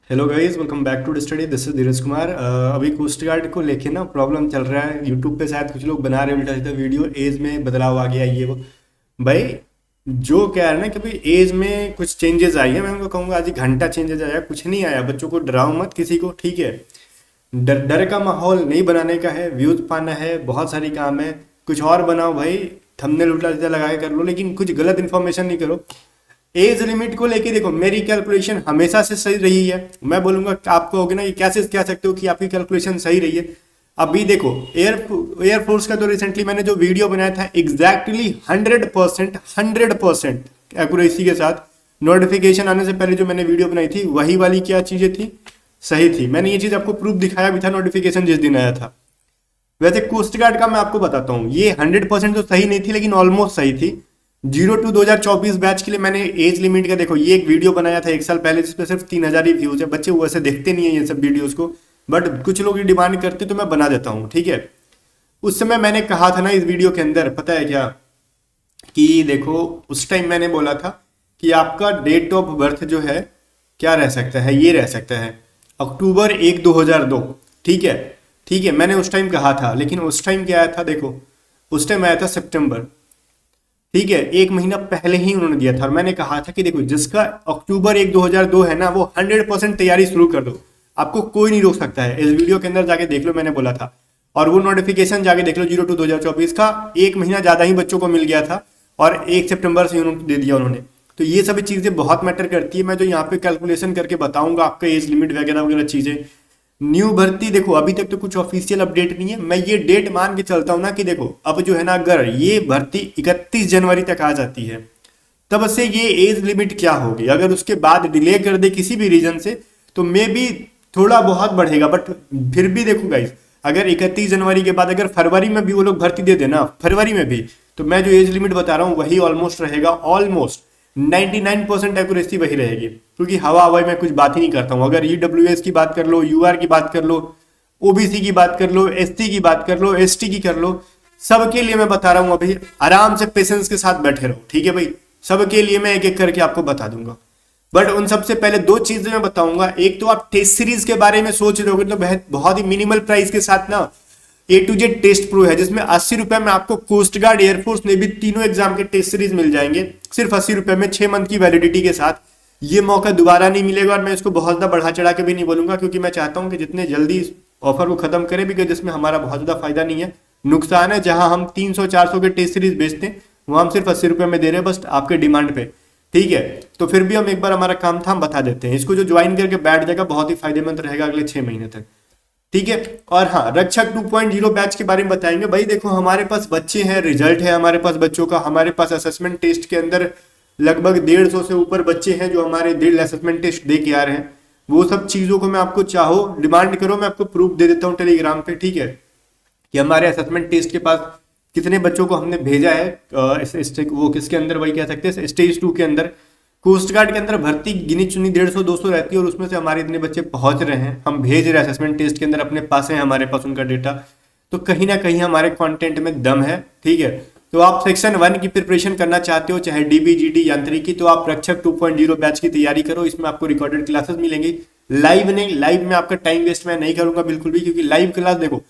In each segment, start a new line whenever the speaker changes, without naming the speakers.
Hello guys, welcome back to study. This is Dheeraj Kumar. अभी coast guard को लेके ना प्रॉब्लम चल रहा है यूट्यूब पे। शायद कुछ लोग बना रहे हैं उल्टा सीधा वीडियो, एज में बदलाव आ गया ये वो। भाई जो क्या है ना कि भाई एज में कुछ चेंजेस आई है, मैं उनको कहूँगा आज ही घंटा चेंजेस आया, कुछ नहीं आया। बच्चों को डराओ मत किसी को, ठीक है। डर डर का माहौल नहीं बनाने का है, व्यूज पाना है, बहुत सारी काम है। कुछ और बनाओ भाई, थंबनेल उल्टा सीधा लगा के कर लो, लेकिन कुछ गलत इन्फॉर्मेशन नहीं करो। एज लिमिट को लेके देखो, मेरी कैलकुलेशन हमेशा से सही रही है। मैं बोलूंगा कि आप कहोगे ना ये कैसे कह सकते हो कि आपकी कैलकुलेशन सही रही है। अभी देखो, एयरफोर्स का तो रिसेंटली मैंने जो वीडियो बनाया था एग्जैक्टली 100% एक्यूरेसी के साथ, नोटिफिकेशन आने से पहले जो मैंने वीडियो बनाई थी वही वाली क्या चीजें थी, सही थी। मैंने ये चीज आपको प्रूफ दिखाया भी था नोटिफिकेशन जिस दिन आया था। वैसे कोस्ट गार्ड का मैं आपको बताता हूँ, ये 100% तो सही नहीं थी लेकिन ऑलमोस्ट सही थी। 02 2024 बैच के लिए मैंने एज लिमिट का देखो ये एक वीडियो बनाया था 1 साल पहले, जिसपे सिर्फ 3000 ही व्यूज है। बच्चे वैसे देखते नहीं है ये सब वीडियोस को, बट कुछ लोग ये डिमांड करते तो मैं बना देता हूँ, ठीक है। उस समय मैंने कहा था ना इस वीडियो के अंदर, पता है क्या, कि देखो उस टाइम मैंने बोला था कि आपका डेट ऑफ बर्थ जो है क्या रह सकता है, ये रह सकता है October 1 2002, ठीक है। ठीक है, मैंने उस टाइम कहा था, लेकिन उस टाइम क्या आया था देखो, उस टाइम आया था सितंबर, ठीक है। एक महीना पहले ही उन्होंने दिया था और मैंने कहा था कि देखो जिसका October 1 2002 है ना, वो 100% तैयारी शुरू कर दो, आपको कोई नहीं रोक सकता है। इस वीडियो के अंदर जाके देख लो, मैंने बोला था। और वो नोटिफिकेशन जाके देख लो 02 2024 का, एक महीना ज्यादा ही बच्चों को मिल गया था और 1 सितंबर से उन्होंने दे दिया उन्होंने। तो ये सभी चीजें बहुत मैटर करती है। मैं जो यहाँ पे कैलकुलेशन करके बताऊंगा आपका एज लिमिट वगैरह वगैरह चीजें। न्यू भर्ती देखो अभी तक तो कुछ ऑफिशियल अपडेट नहीं है, मैं ये डेट मान के चलता हूं ना कि देखो अब जो है ना, अगर ये भर्ती 31 जनवरी तक आ जाती है, तब से ये एज लिमिट क्या होगी। अगर उसके बाद डिले कर दे किसी भी रीजन से तो मे बी थोड़ा बहुत बढ़ेगा, बट फिर भी देखो गाइस, अगर 31 जनवरी के बाद अगर फरवरी में भी वो लोग भर्ती दे देना, फरवरी में भी, तो मैं जो एज लिमिट बता रहा हूँ वही ऑलमोस्ट रहेगा। ऑलमोस्ट 99% एक्यूरेसी वही रहेगी, क्योंकि हवा हवाई में कुछ बात ही नहीं करता हूं। अगर ईडब्ल्यूएस की बात कर लो, यूआर की बात कर लो, ओबीसी की बात कर लो, एसटी की बात कर लो, एसटी की कर लो, सबके लिए मैं बता रहा हूं। अभी आराम से पेशेंस के साथ बैठे रहो, ठीक है भाई। सबके लिए मैं एक एक करके आपको बता दूंगा, बट उन सबसे पहले दो चीजें मैं बताऊंगा। एक तो आप टेस्ट सीरीज के बारे में सोच रहे होगे तो बहुत ही मिनिमल प्राइस के साथ ना A to Z test pro है, जिसमें 80 रुपए में आपको कोस्ट गार्ड, एयरफोर्स, नेवी तीनों एग्जाम के टेस्ट सीरीज मिल जाएंगे, सिर्फ 80 रुपए में, 6 मंथ की वैलिडिटी के साथ। ये मौका दोबारा नहीं मिलेगा और मैं इसको बहुत ज्यादा बढ़ा चढ़ा के भी नहीं बोलूंगा, क्योंकि मैं चाहता हूं कि जितने जल्दी इस ऑफर को खत्म करें भी, जिसमें हमारा बहुत ज्यादा फायदा नहीं है, नुकसान है। जहां हम 300 400 के टेस्ट सीरीज बेचते हैं, वहां हम सिर्फ 80 रुपए में दे रहे हैं, बस आपके डिमांड पे, ठीक है। तो फिर भी हम एक बार, हमारा काम था, हम बता देते हैं। इसको जो ज्वाइन करके बैठ जाएगा बहुत ही फायदेमंद रहेगा अगले 6 महीने तक, ठीक है। और हाँ, रक्षक 2.0 बैच के बारे में बताएंगे। भाई देखो हमारे पास बच्चे हैं, रिजल्ट है हमारे पास बच्चों का, हमारे पास असेसमेंट टेस्ट के अंदर लगभग 150 से ऊपर बच्चे हैं जो हमारे 1.5 असेसमेंट टेस्ट दे के आ रहे हैं। वो सब चीजों को मैं आपको, चाहो डिमांड करो, मैं आपको प्रूफ दे देता हूँ टेलीग्राम पे, ठीक है, कि हमारे असेसमेंट टेस्ट के पास कितने बच्चों को हमने भेजा है। वो किसके अंदर, वही कह सकते हैं स्टेज 2 के अंदर। कोस्ट गार्ड के अंदर भर्ती गिनी चुनी 150 200 रहती है और उसमें से हमारे इतने बच्चे पहुंच रहे हैं, हम भेज रहे हैं असेसमेंट टेस्ट के अंदर, अपने पास है हमारे पास उनका डेटा। तो कहीं ना कहीं हमारे कंटेंट में दम है, ठीक है। तो आप सेक्शन 1 की प्रिपरेशन करना चाहते हो, चाहे डीबी जीडी यांत्रिकी, तो आप रक्षक 2.0 बैच की तैयारी करो। इसमें आपको रिकॉर्डेड क्लासेस मिलेंगी, लाइव नहीं। लाइव में आपका टाइम वेस्ट मैं नहीं करूंगा बिल्कुल भी, क्योंकि लाइव क्लास देखो,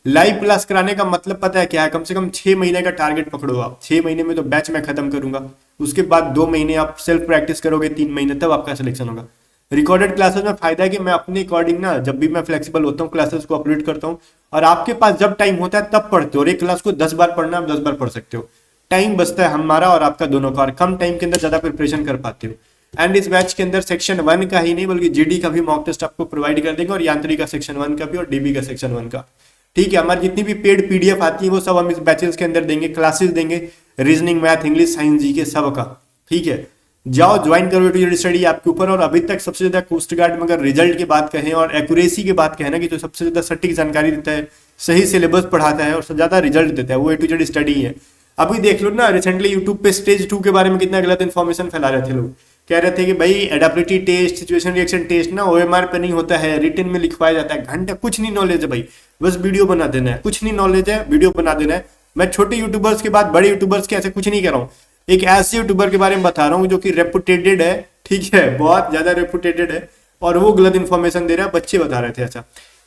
लाइव क्लास कराने का मतलब पता है क्या है, कम से कम 6 महीने का टारगेट पकड़ो आप। 6 महीने में तो बैच मैं खत्म करूंगा, उसके बाद 2 महीने आप सेल्फ प्रैक्टिस करोगे, 3 महीने, तब आपका सिलेक्शन होगा। रिकॉर्डेड क्लासेस में फायदा है कि मैं अपने अकॉर्डिंग ना, जब भी मैं फ्लेक्सिबल होता हूँ, क्लासेस को अपलोड करता हूँ और आपके पास जब टाइम होता है तब पढ़ते हो। और एक क्लास को 10 बार पढ़ना, आप 10 बार पढ़ सकते हो। टाइम बचता है हमारा और आपका दोनों का, और कम टाइम के अंदर ज्यादा प्रिपरेशन कर पाते हो। एंड इस बैच के अंदर सेक्शन 1 का ही नहीं बल्कि जीडी का भी मॉक टेस्ट आपको प्रोवाइड कर देंगे, और यांत्रिक का सेक्शन 1 का भी और डीबी का सेक्शन 1 का, ठीक है। हमारी जितनी भी पेड पीडीएफ आती है वो सब हम इस बैचेस के अंदर देंगे, क्लासेस देंगे, reasoning, math, English, science, GK, सब का, ठीक है। जाओ ज्वाइन करो, A to Z स्टडी आपके ऊपर। और अभी तक सबसे ज्यादा कोस्ट गार्ड में अगर रिजल्ट की बात कहें और एक्यूरेसी की बात कहें ना, कि जो सबसे ज्यादा सटीक जानकारी देता है, सही सिलेबस पढ़ाता है और सबसे ज्यादा रिजल्ट देता है, वो A to Z स्टडी है। अभी देख लो ना, रिसेंटली यूट्यूब पे स्टेज 2 के बारे में कितना गलत इन्फॉर्मेशन फैला रहे थे लोग। कह रहे थे कि भाई एडेप्टिविटी टेस्ट, सिचुएशन रिएक्शन टेस्ट ना OMR पे नहीं होता है, रिटन में लिखवाया जाता है। घंटा कुछ नहीं नॉलेज है भाई, बस वीडियो बना देना है। कुछ नहीं नॉलेज है, वीडियो बना देना है। मैं छोटे यूट्यूबर्स के बाद बड़े यूट्यूबर्स के ऐसे कुछ नहीं कर रहा हूँ, एक ऐसे यूट्यूबर के बारे में बता रहा हूँ जो कि रेपुटेटेड है, ठीक है, बहुत ज्यादा रेपुटेटेड है। और वो गलत इन्फॉर्मेशन दे रहा है, बच्चे बता रहे थे ऐसा।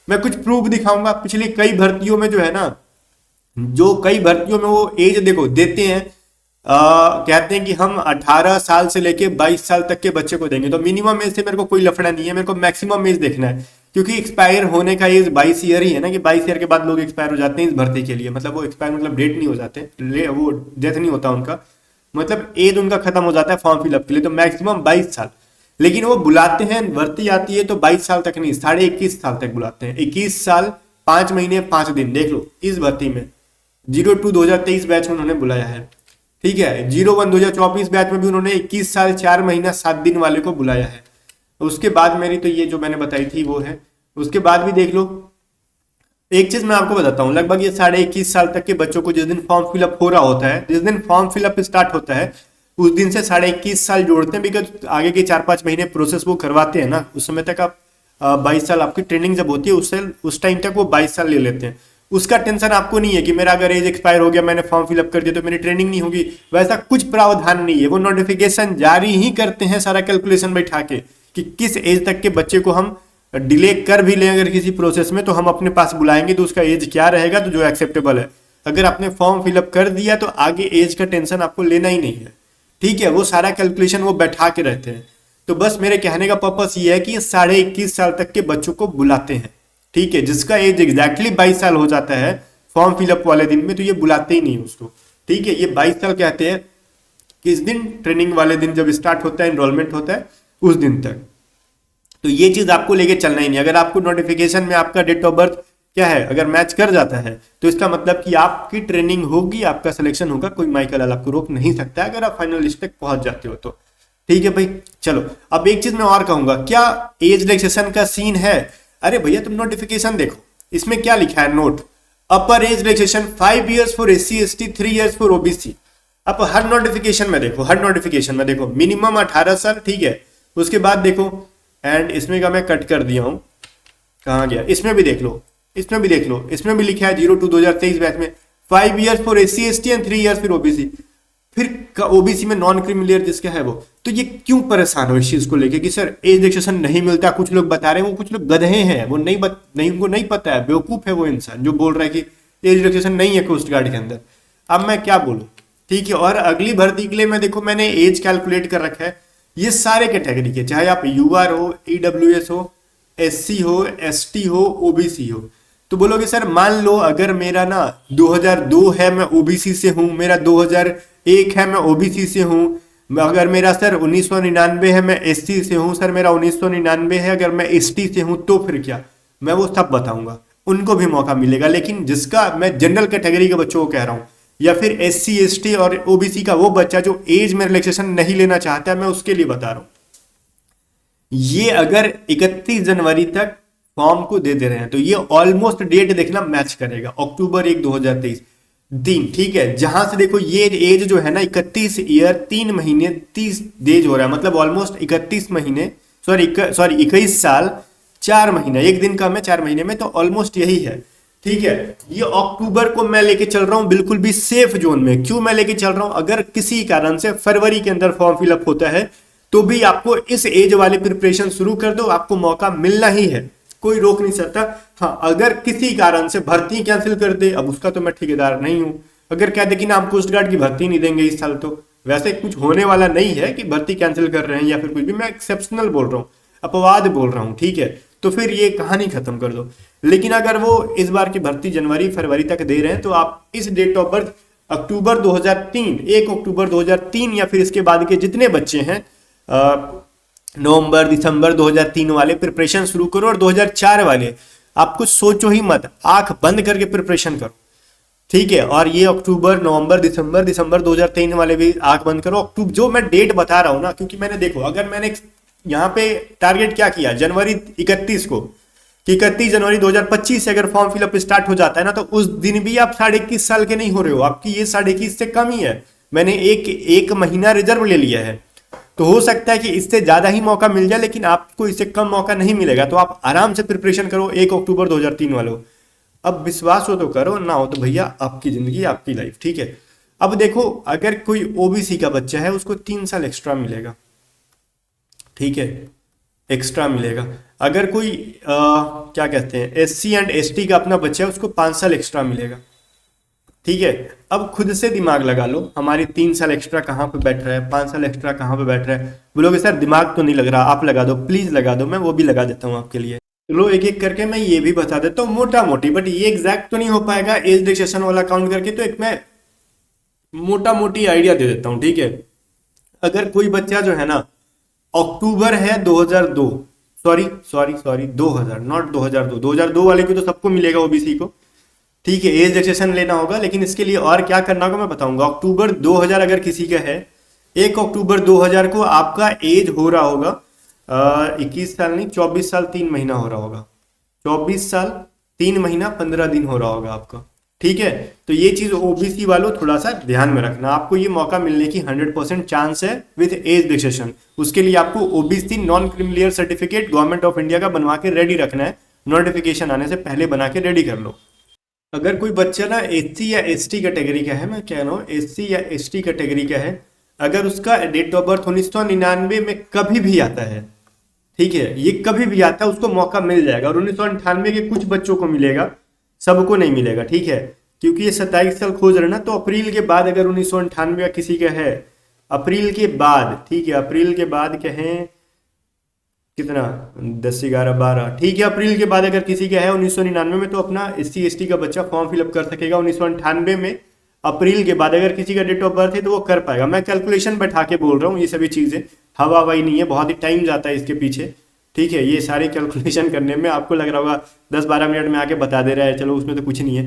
मैं कुछ प्रूफ दिखाऊंगा। पिछली कई भर्तियों में जो है ना, जो कई भर्तियों में वो एज देखो देते हैं, कहते हैं कि हम 18 साल से लेके 22 साल तक के बच्चे को देंगे, तो मिनिमम एज से मेरे को कोई लफड़ा नहीं है, मेरे को मैक्सिमम एज देखना है, क्योंकि एक्सपायर होने का एज 22 ईयर ही है ना, कि 22 ईयर के बाद लोग एक्सपायर हो जाते हैं इस भर्ती के लिए। मतलब वो एक्सपायर मतलब डेट नहीं हो जाते, वो डेथ नहीं होता उनका, मतलब एज उनका खत्म हो जाता है फॉर्म फिलअप के लिए, तो मैक्सिमम 22 साल। लेकिन वो बुलाते हैं, भर्ती आती है तो 22 साल तक नहीं, 21.5 साल तक बुलाते हैं। 21 साल 5 महीने 5 दिन, देख लो इस भर्ती में 02 2023 बैच में उन्होंने बुलाया है। ठीक है, 01 2024 बैच में भी उन्होंने 21 साल 4 महीना 7 दिन वाले को बुलाया है। उसके बाद मेरी तो ये जो मैंने बताई थी वो है। उसके बाद भी देख लो, एक चीज मैं आपको बताता हूँ, लगभग ये 21.5 साल तक के बच्चों को जिस दिन फॉर्म फिलअप हो रहा होता है, जिस दिन फॉर्म फिलअप स्टार्ट होता है उस दिन से 21.5 साल जोड़ते हैं, बिकॉज आगे के 4-5 महीने प्रोसेस वो करवाते हैं ना, उस समय तक आप 22 साल आपकी ट्रेनिंग जब होती है उस टाइम तक वो 22 साल ले लेते हैं। उसका टेंशन आपको नहीं है कि मेरा अगर एज एक्सपायर हो गया, मैंने फॉर्म फिलअप कर दिया तो मेरी ट्रेनिंग नहीं होगी, वैसा कुछ प्रावधान नहीं है। वो नोटिफिकेशन जारी ही करते हैं सारा कैलकुलेशन बैठा के कि किस एज तक के बच्चे को हम डिले कर भी लें अगर किसी प्रोसेस में, तो हम अपने पास बुलाएंगे तो उसका एज क्या रहेगा तो जो एक्सेप्टेबल है। अगर आपने फॉर्म फिलअप कर दिया तो आगे एज का टेंशन आपको लेना ही नहीं है। ठीक है, वो सारा कैलकुलेशन वो बैठा के रहते हैं। तो बस मेरे कहने का पर्पस ये है कि 21.5 साल तक के बच्चों को बुलाते हैं। ठीक है, जिसका एज एग्जैक्टली 22 साल हो जाता है फॉर्म फिलअप वाले दिन में, तो ये बुलाते ही नहीं उसको। ठीक है, ये 22 साल कहते हैं किस दिन, ट्रेनिंग वाले दिन जब स्टार्ट होता है, एनरोलमेंट होता है उस दिन तक। तो ये चीज आपको लेके चलना ही नहीं। अगर आपको नोटिफिकेशन में आपका डेट ऑफ बर्थ क्या है अगर मैच कर जाता है तो इसका मतलब कि आपकी ट्रेनिंग होगी, आपका सिलेक्शन होगा, कोई माइकल आपको रोक नहीं सकता अगर आप फाइनल लिस्ट तक पहुंच जाते हो तो। ठीक है भाई, चलो अब एक चीज मैं और कहूंगा, क्या एज रिलैक्सेशन का सीन है? अरे भैया तुम नोटिफिकेशन देखो, इसमें क्या लिखा है note, upper age relaxation 5 years for SC ST, 3 years for OBC। अब हर नोटिफिकेशन में देखो, हर नोटिफिकेशन में देखो मिनिमम 18 साल। ठीक है, उसके बाद देखो, एंड इसमें का मैं कट कर दिया हूं, कहां गया, इसमें भी देख लो, इसमें भी देख लो, इसमें भी लिखा है 02 2023 बैच में 5 years for SC ST and 3 years for OBC। फिर OBC में नॉन क्रिमिलियर जिसका है वो, तो ये क्यों परेशान हो इस चीज को लेके कि सर एज रिलैक्सेशन नहीं मिलता? कुछ लोग बता रहे हैं, वो कुछ लोग गधे हैं, वो नहीं उनको नहीं पता है, बेवकूफ है वो इंसान जो बोल रहा है कि एज रिलैक्सेशन नहीं है कोस्ट गार्ड के अंदर। अब मैं क्या बोलूं? ठीक है, और अगली भर्ती के लिए मैं देखो मैंने एज कैलकुलेट कर रखा है, ये सारे कैटेगरी के, चाहे आप UR हो, EWS हो, SC हो, ST हो, OBC हो। तो बोलोगे सर मान लो अगर मेरा ना 2002 है मैं OBC से हूं, मेरा 2001 है मैं OBC से हूं, अगर मेरा सर 1999 है मैं SC से हूं, सर मेरा 1999 है अगर मैं ST से हूं, तो फिर क्या? मैं वो सब बताऊंगा, उनको भी मौका मिलेगा। लेकिन जिसका मैं जनरल कैटेगरी के बच्चों को कह रहा हूं, या फिर SC ST और OBC का वो बच्चा जो एज में रिलैक्सेशन नहीं लेना चाहता है, मैं उसके लिए बता रहा हूं। ये अगर 31 जनवरी तक फॉर्म को दे दे रहे हैं तो ये ऑलमोस्ट डेट देखना मैच करेगा, अक्टूबर 1 2023 दिन। ठीक है, जहां से देखो ये एज जो है ना 31 ईयर 3 महीने 30 डेज हो रहा है, मतलब ऑलमोस्ट 31 महीने, सॉरी 21 साल 4 महीने, एक दिन कम है 4 महीने में, तो ऑलमोस्ट यही है। ठीक है, ये अक्टूबर को मैं लेके चल रहा हूं बिल्कुल भी सेफ जोन में। क्यों मैं लेके चल रहा हूं? अगर किसी कारण से फरवरी के अंदर फॉर्म फिलअप होता है तो भी आपको इस एज वाले प्रिपरेशन शुरू कर दो, आपको मौका मिलना ही है, कोई रोक नहीं सकता। हाँ, अगर किसी कारण से भर्ती कैंसिल कर दे, अब उसका तो मैं ठेकेदार नहीं हूं। अगर कह दे कि ना हम कोस्ट गार्ड की भर्ती नहीं देंगे इस साल, तो वैसे कुछ होने वाला नहीं है कि भर्ती कैंसिल कर रहे हैं या फिर कुछ भी, मैं एक्सेप्शनल बोल रहा हूँ, अपवाद बोल रहा हूँ। ठीक है, तो फिर ये कहानी खत्म कर दो। लेकिन अगर वो इस बार की भर्ती जनवरी फरवरी तक दे रहे हैं तो आप इस डेट ऑफ बर्थ अक्टूबर 2003, 1 अक्टूबर 2003 या फिर इसके बाद के जितने बच्चे हैं नवंबर दिसंबर 2003 वाले प्रिपरेशन शुरू करो, और 2004 वाले आप कुछ सोचो ही मत, आंख बंद करके प्रिपरेशन करो। ठीक है, और ये अक्टूबर नवंबर दिसंबर 2003 वाले भी आंख बंद करो। अक्टूबर जो मैं डेट बता रहा हूं ना, क्योंकि मैंने देखो, अगर मैंने यहाँ पे टारगेट क्या किया जनवरी 31 को, कि 31 जनवरी 2025 से अगर फॉर्म फिलअप स्टार्ट हो जाता है ना, तो उस दिन भी आप 21.5 साल के नहीं हो रहे हो, आपकी ये 21.5 से कम ही है। मैंने एक महीना रिजर्व ले लिया है, तो हो सकता है कि इससे ज्यादा ही मौका मिल जाए, लेकिन आपको इससे कम मौका नहीं मिलेगा। तो आप आराम से प्रिपरेशन करो 1 अक्टूबर 2003 वालों। अब विश्वास हो तो करो, ना हो तो भैया आपकी जिंदगी आपकी लाइफ। ठीक है, अब देखो अगर कोई OBC का बच्चा है उसको 3 साल एक्स्ट्रा मिलेगा। ठीक है, एक्स्ट्रा मिलेगा। अगर कोई क्या कहते हैं SC एंड ST का अपना बच्चा है उसको 5 साल एक्स्ट्रा मिलेगा। ठीक है, अब खुद से दिमाग लगा लो, हमारी 3 साल एक्स्ट्रा कहाँ पे बैठ रहा है, 5 साल एक्स्ट्रा कहाँ पे बैठ रहा है। बोलोगे सर दिमाग तो नहीं लग रहा, आप लगा दो, प्लीज लगा दो, मैं वो भी लगा देता हूँ आपके लिए। चलो एक एक करके मैं ये भी बता देता हूँ मोटा मोटी, बट ये एग्जैक्ट तो नहीं हो पाएगा एज डिक्सेशन वाला काउंट करके, तो एक मैं मोटा मोटी आइडिया दे देता हूँ। ठीक है, अगर कोई बच्चा जो है ना अक्टूबर है 2002, सॉरी सॉरी सॉरी 2000 नॉट 2002, 2002 वाले को तो सबको मिलेगा ओबीसी को। ठीक है, एज डिक्सेशन लेना होगा, लेकिन इसके लिए और क्या करना होगा मैं बताऊंगा। अक्टूबर 2000 अगर किसी का है, 1 अक्टूबर 2000 को आपका एज हो रहा होगा 21 साल नहीं, 24 साल 3 महीना हो रहा होगा, 24 साल 3 महीना 15 दिन हो रहा होगा आपका। ठीक है, तो ये चीज ओबीसी वालों थोड़ा सा ध्यान में रखना, आपको ये मौका मिलने की 100% चांस है विद एज डिक्सेशन। उसके लिए आपको OBC non creamy layer certificate government of India का बनवा के रेडी रखना है, नोटिफिकेशन आने से पहले बना के रेडी कर लो। अगर कोई बच्चा ना SC या ST कैटेगरी का है, मैं कह रहा हूँ SC या ST कैटेगरी का है, अगर उसका डेट ऑफ बर्थ 1999 में कभी भी आता है, ठीक है, ये कभी भी आता है, उसको मौका मिल जाएगा। और 1998 के कुछ बच्चों को मिलेगा, सबको नहीं मिलेगा। ठीक है, क्योंकि ये 27 साल खोज रहे ना, तो अप्रैल के बाद अगर 1998 का किसी का है, अप्रैल के बाद, ठीक है, अप्रैल के बाद कहें कितना 10 11 12, ठीक है, अप्रैल के बाद अगर किसी का है 1999 में, तो अपना SC ST का बच्चा फॉर्म फिलअप कर सकेगा 1998 में। अप्रैल के बाद अगर किसी का डेट ऑफ बर्थ है तो वो कर पाएगा। मैं कैलकुलेशन बैठा के बोल रहा हूँ, ये सभी चीज़ें हवा हवाई नहीं है, बहुत ही टाइम जाता है इसके पीछे। ठीक है, ये सारी कैलकुलेशन करने में आपको लग रहा होगा 10-12 मिनट में आके बता दे रहा है, चलो उसमें तो कुछ नहीं है।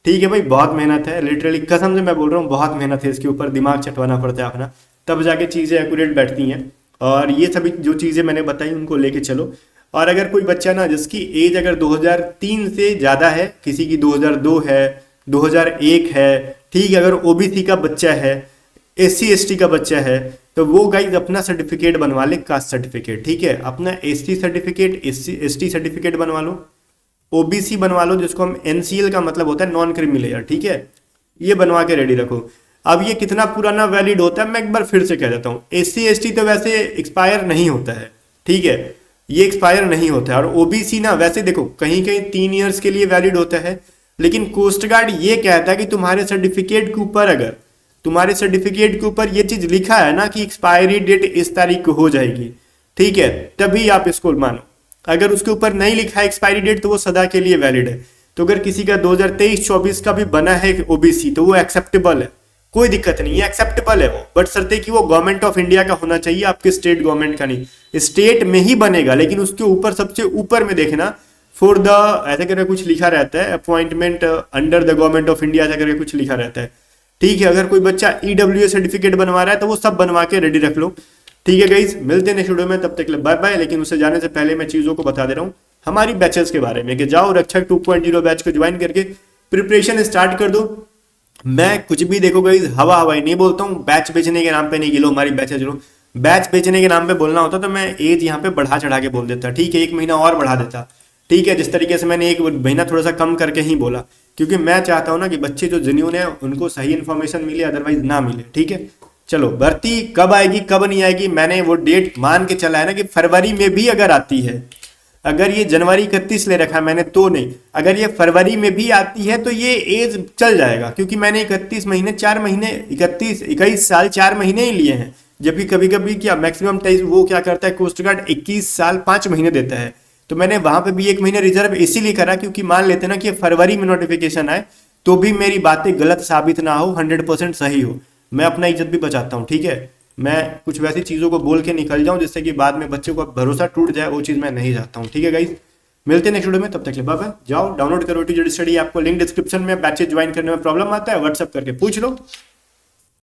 ठीक है भाई, बहुत मेहनत है, लिटरली कसम से मैं बोल रहा हूँ, बहुत मेहनत है इसके ऊपर, दिमाग चटवाना पड़ता है अपना, तब जाके चीज़ें एक्यूरेट बैठती हैं। और ये सभी जो चीज़ें मैंने बताई उनको लेके चलो। और अगर कोई बच्चा ना जिसकी एज अगर 2003 से ज़्यादा है, किसी की 2002 है, 2001 है, ठीक है, अगर ओबीसी का बच्चा है, SC ST का बच्चा है, तो वो गाइज अपना सर्टिफिकेट बनवा ले, कास्ट सर्टिफिकेट। ठीक है, अपना ST सर्टिफिकेट, ST सर्टिफिकेट बनवा लो, OBC बनवा लो, जिसको हम NCL का मतलब होता है नॉन क्रीमी लेयर। ठीक है, ये बनवा के रेडी रखो। अब ये कितना पुराना वैलिड होता है मैं एक बार फिर से कह देता हूँ, SC ST तो वैसे एक्सपायर नहीं होता है। ठीक है, ये एक्सपायर नहीं होता है। और OBC ना वैसे देखो कहीं कहीं 3 ईयर्स के लिए वैलिड होता है, लेकिन कोस्ट गार्ड ये कहता है कि तुम्हारे सर्टिफिकेट के ऊपर, अगर तुम्हारे सर्टिफिकेट के ऊपर ये चीज लिखा है ना कि एक्सपायरी डेट इस तारीख को हो जाएगी, ठीक है, तभी आप इसको मानो। अगर उसके ऊपर नहीं लिखा है एक्सपायरी डेट तो वो सदा के लिए वैलिड है। तो अगर किसी का 2023-24 का भी बना है ओबीसी तो वो एक्सेप्टेबल है, कोई दिक्कत नहीं है, एक्सेप्टेबल है वो, बट शर्त कि वो गवर्नमेंट ऑफ इंडिया का होना चाहिए, आपके स्टेट गवर्नमेंट का नहीं। स्टेट में ही बनेगा, लेकिन उसके ऊपर सबसे ऊपर में देखना फॉर द ऐसा करके कुछ लिखा रहता है, appointment under the government of India ऐसा करके कुछ लिखा रहता है। ठीक है, अगर कोई बच्चा EWA सर्टिफिकेट बनवा रहा है तो वो सब बनवा के रेडी रख लो। ठीक है गाइज, मिलते हैं नेक्स्ट वीडियो में, तब तक के लिए बाय बाय। लेकिन उससे जाने से पहले मैं चीज़ों को बता दे रहा हूँ हमारी बैचेस के बारे में, कि जाओ रक्षक 2.0 बैच को ज्वाइन करके प्रिपरेशन स्टार्ट कर दो। मैं कुछ भी देखो गाइज हवा हवाई नहीं बोलता हूँ, बैच बेचने के नाम पे नहीं कि लो हमारी बैचेस लो। बैच बेचने के नाम पे बोलना होता तो मैं एज यहाँ पे बढ़ा चढ़ा के बोल देता, ठीक है, 1 महीना और बढ़ा देता। ठीक है, जिस तरीके से मैंने 1 महीना थोड़ा सा कम करके ही बोला, क्योंकि मैं चाहता हूँ ना कि बच्चे जो जेन्युइन है उनको सही इन्फॉर्मेशन मिले, अदरवाइज ना मिले। ठीक है, चलो भर्ती कब आएगी कब नहीं आएगी, मैंने वो डेट मान के चला है ना कि फरवरी में भी अगर आती है, अगर ये जनवरी 31 ले रखा है मैंने तो नहीं, अगर ये फरवरी में भी आती है तो ये एज चल जाएगा, क्योंकि मैंने 31 महीने 4 महीने 21 साल 4 महीने ही लिए हैं। जबकि कभी कभी क्या मैक्सिमम टाइम वो क्या करता है कोस्ट गार्ड 21 साल 5 महीने देता है, तो मैंने वहां पे भी 1 महीने रिजर्व इसीलिए करा क्योंकि मान लेते ना कि फरवरी में नोटिफिकेशन आए तो भी मेरी बातें गलत साबित ना हो, 100% सही हो, मैं अपना इज्जत भी बचाता हूँ। ठीक है, मैं कुछ वैसी चीज़ों को बोल के निकल जाऊँ जिससे कि बाद में बच्चे को भरोसा टूट जाए, वो चीज़ मैं नहीं चाहता हूँ। ठीक है गाइज, मिलते हैं नेक्स्ट वीडियो में, तब तक के लिए बाय बाय। जाओ डाउनलोड करो टीचर स्टडी, आपको लिंक डिस्क्रिप्शन में, बैचेज ज्वाइन करने में प्रॉब्लम आता है व्हाट्सअप करके पूछ लो।